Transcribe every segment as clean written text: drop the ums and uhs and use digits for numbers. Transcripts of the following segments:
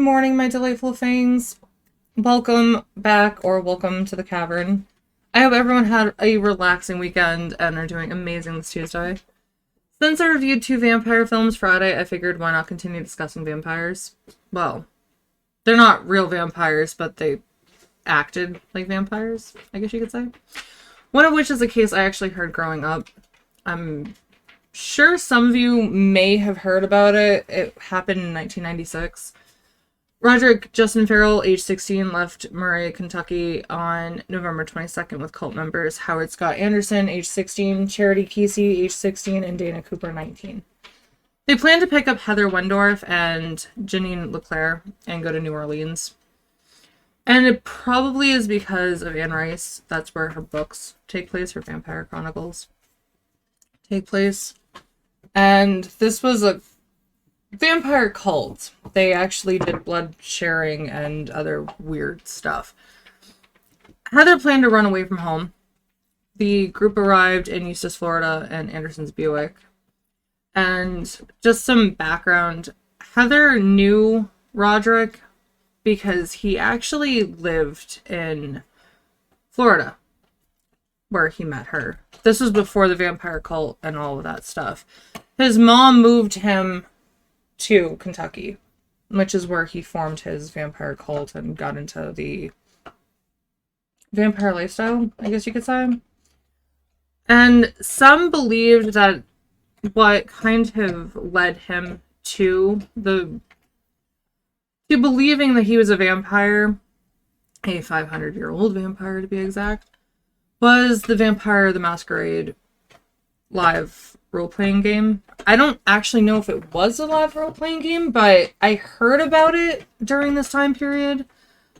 morning, my delightful fangs. Welcome back, or welcome to the cavern. I hope everyone had a relaxing weekend and are doing amazing this Tuesday. Since I reviewed 2 vampire films Friday, I figured why not continue discussing vampires. Well, they're not real vampires, but they acted like vampires, I guess you could say. One of which is a case I actually heard growing up. I'm sure some of you may have heard about it. It happened in 1996. Roderick Justin Ferrell, age 16, left Murray, Kentucky on November 22nd with cult members Howard Scott Anderson, age 16, Charity Kesey, age 16, and Dana Cooper, 19. They planned to pick up Heather Wendorf and Janine LeClaire and go to New Orleans. And it probably is because of Anne Rice. That's where her books take place, her Vampire Chronicles take place. And this was a vampire cult. They actually did blood sharing and other weird stuff. Heather planned to run away from home. The group arrived in Eustis, Florida, and Anderson's Buick. And just some background, Heather knew Roderick because he actually lived in Florida, where he met her. This was before the vampire cult and all of that stuff. His mom moved him to Kentucky, which is where he formed his vampire cult and got into the vampire lifestyle, I guess you could say. And some believed that what kind of led him to believing that he was a vampire, a 500-year-old vampire to be exact, was the Vampire the Masquerade live role-playing game. I don't actually know if it was a live role-playing game, but I heard about it during this time period,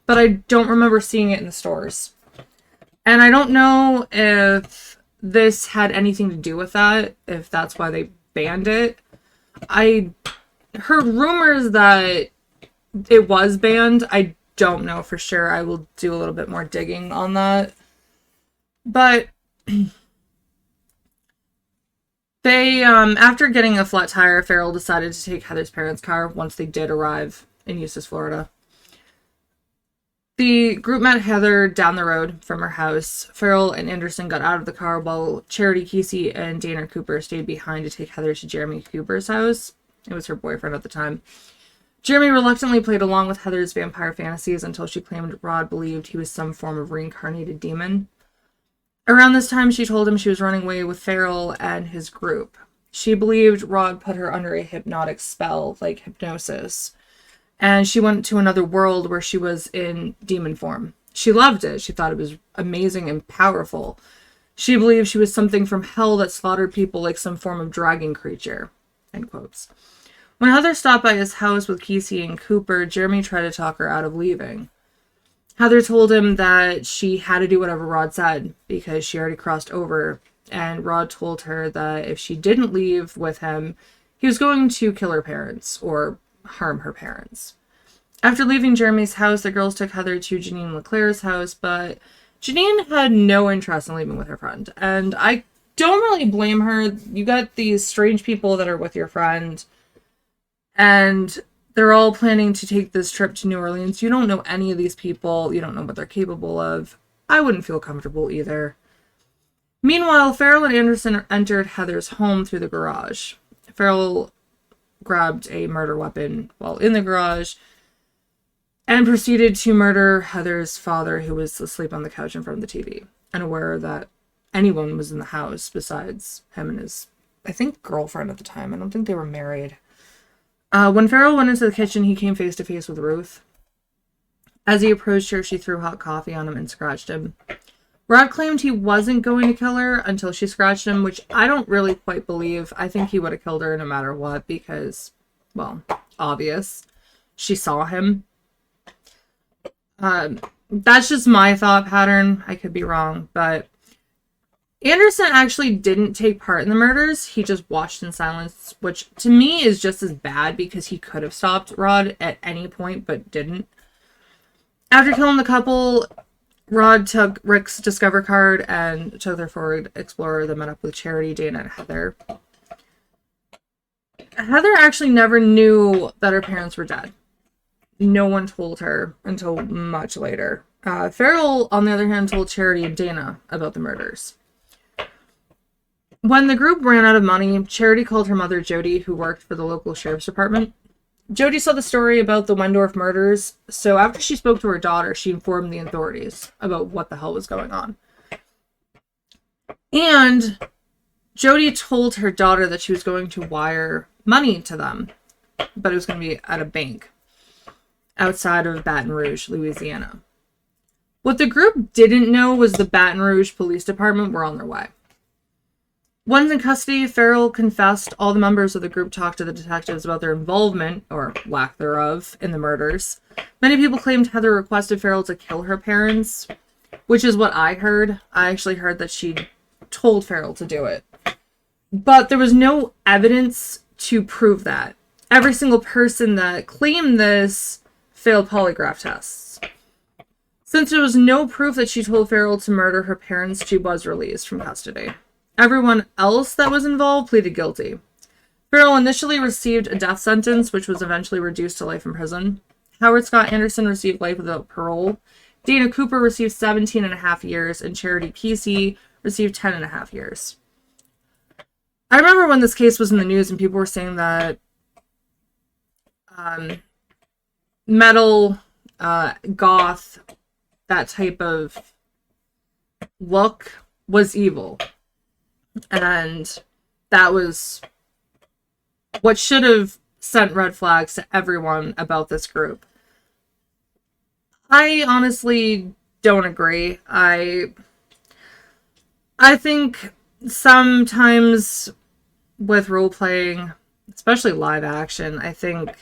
but I don't remember seeing it in the stores. And I don't know if this had anything to do with that, if that's why they banned it. I heard rumors that it was banned. I don't know for sure. I will do a little bit more digging on that. But they, after getting a flat tire, Ferrell decided to take Heather's parents' car once they did arrive in Eustis, Florida. The group met Heather down the road from her house. Ferrell and Anderson got out of the car while Charity Kesey and Dana Cooper stayed behind to take Heather to Jeremy Cooper's house. It was her boyfriend at the time. Jeremy reluctantly played along with Heather's vampire fantasies until she claimed Rod believed he was some form of reincarnated demon. Around this time, she told him she was running away with Ferrell and his group. She believed Rod put her under a hypnotic spell, like hypnosis, and she went to another world where she was in demon form. She loved it. She thought it was amazing and powerful. She believed she was something from hell that slaughtered people like some form of dragon creature. End quotes. When Heather stopped by his house with Kesey and Cooper, Jeremy tried to talk her out of leaving. Heather told him that she had to do whatever Rod said because she already crossed over, and Rod told her that if she didn't leave with him, he was going to kill her parents or harm her parents. After leaving Jeremy's house, the girls took Heather to Janine LeClaire's house, but Janine had no interest in leaving with her friend, and I don't really blame her. You got these strange people that are with your friend, and they're all planning to take this trip to New Orleans. You don't know any of these people. You don't know what they're capable of. I wouldn't feel comfortable either. Meanwhile, Ferrell and Anderson entered Heather's home through the garage. Ferrell grabbed a murder weapon while in the garage and proceeded to murder Heather's father, who was asleep on the couch in front of the TV, unaware that anyone was in the house besides him and his, I think, girlfriend at the time. I don't think they were married. When Ferrell went into the kitchen, he came face to face with Ruth. As he approached her, she threw hot coffee on him and scratched him. Rod claimed he wasn't going to kill her until she scratched him, which I don't really quite believe. I think he would have killed her no matter what because, well, obvious. She saw him. That's just my thought pattern. I could be wrong, but Anderson actually didn't take part in the murders. He just watched in silence, which to me is just as bad because he could have stopped Rod at any point, but didn't. After killing the couple, Rod took Rick's Discover card and took their Forward Explorer that met up with Charity, Dana, and Heather. Heather actually never knew that her parents were dead. no one told her until much later. Ferrell, on the other hand, told Charity and Dana about the murders. When the group ran out of money, Charity called her mother, Jody, who worked for the local sheriff's department. Jody saw the story about the Wendorf murders, so after she spoke to her daughter, she informed the authorities about what the hell was going on. And Jody told her daughter that she was going to wire money to them, but it was going to be at a bank outside of Baton Rouge, Louisiana. What the group didn't know was the Baton Rouge Police Department were on their way. Once in custody, Ferrell confessed all the members of the group talked to the detectives about their involvement, or lack thereof, in the murders. Many people claimed Heather requested Ferrell to kill her parents, which is what I heard. I actually heard that she told Ferrell to do it. But there was no evidence to prove that. Every single person that claimed this failed polygraph tests. Since there was no proof that she told Ferrell to murder her parents, she was released from custody. Everyone else that was involved pleaded guilty. Ferrell initially received a death sentence, which was eventually reduced to life in prison. Howard Scott Anderson received life without parole. Dana Cooper received 17.5 years, and Charity Kesey received 10.5 years. I remember when this case was in the news and people were saying that metal, goth, that type of look was evil. And that was what should have sent red flags to everyone about this group. I honestly don't agree. I think sometimes with role-playing, especially live action, I think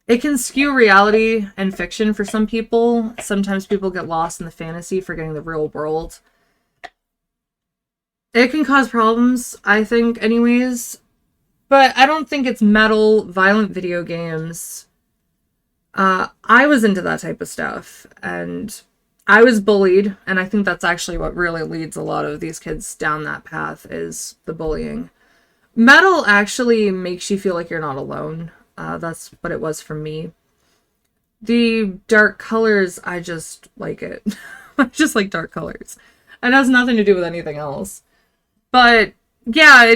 it can skew reality and fiction for some people. Sometimes people get lost in the fantasy, forgetting the real world. It can cause problems, I think, anyways. But I don't think it's metal, violent video games. I was into that type of stuff, and I was bullied, and I think that's actually what really leads a lot of these kids down that path, is the bullying. Metal actually makes you feel like you're not alone. That's what it was for me. The dark colors, I just like it. I just like dark colors. It has nothing to do with anything else. But, yeah,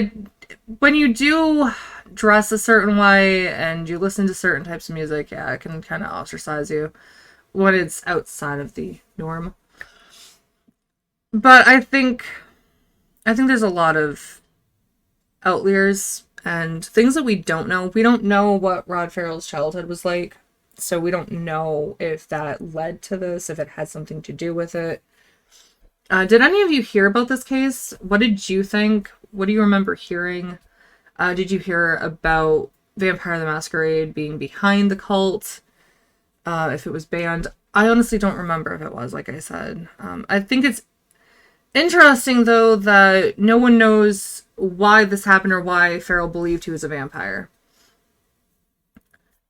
when you do dress a certain way and you listen to certain types of music, yeah, it can kind of ostracize you when it's outside of the norm. But I think there's a lot of outliers and things that we don't know. We don't know what Rod Ferrell's childhood was like, so we don't know if that led to this, if it had something to do with it. Did any of you hear about this case? What did you think? What do you remember hearing? Did you hear about Vampire the Masquerade being behind the cult? If it was banned? I honestly don't remember if it was, like I said. I think it's interesting, though, that no one knows why this happened or why Ferrell believed he was a vampire.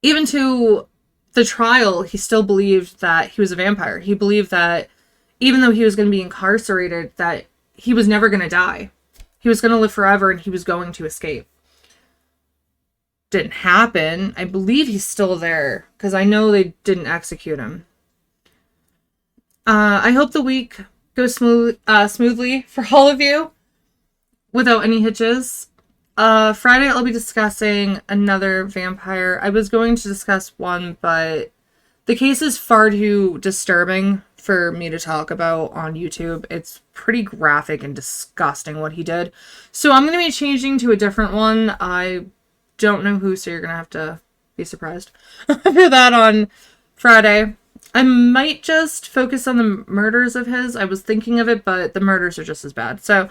Even to the trial, he still believed that he was a vampire. He believed that even though he was going to be incarcerated, that he was never going to die. He was going to live forever and he was going to escape. Didn't happen. I believe he's still there because I know they didn't execute him. I hope the week goes smoothly for all of you without any hitches. Friday I'll be discussing another vampire. I was going to discuss one, but the case is far too disturbing for me to talk about on YouTube. It's pretty graphic and disgusting what he did. So I'm going to be changing to a different one. I don't know who, so you're going to have to be surprised for that on Friday. I might just focus on the murders of his. I was thinking of it, but the murders are just as bad. So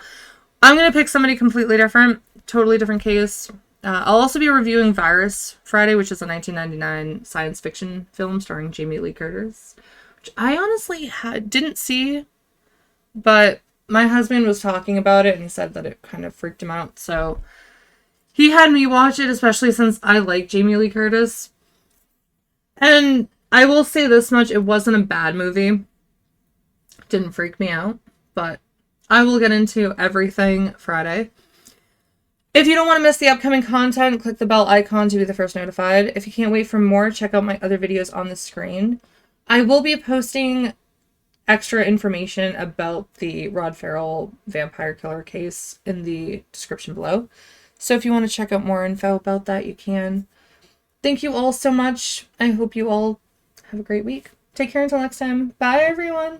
I'm going to pick somebody completely different, totally different case. I'll also be reviewing Virus Friday, which is a 1999 science fiction film starring Jamie Lee Curtis, which I honestly didn't see, but my husband was talking about it and said that it kind of freaked him out. So he had me watch it, especially since I like Jamie Lee Curtis. And I will say this much, it wasn't a bad movie. Didn't freak me out, but I will get into everything Friday. If you don't want to miss the upcoming content, click the bell icon to be the first notified. If you can't wait for more, check out my other videos on the screen. I will be posting extra information about the Rod Ferrell vampire killer case in the description below. So if you want to check out more info about that, you can. Thank you all so much. I hope you all have a great week. Take care until next time. Bye, everyone.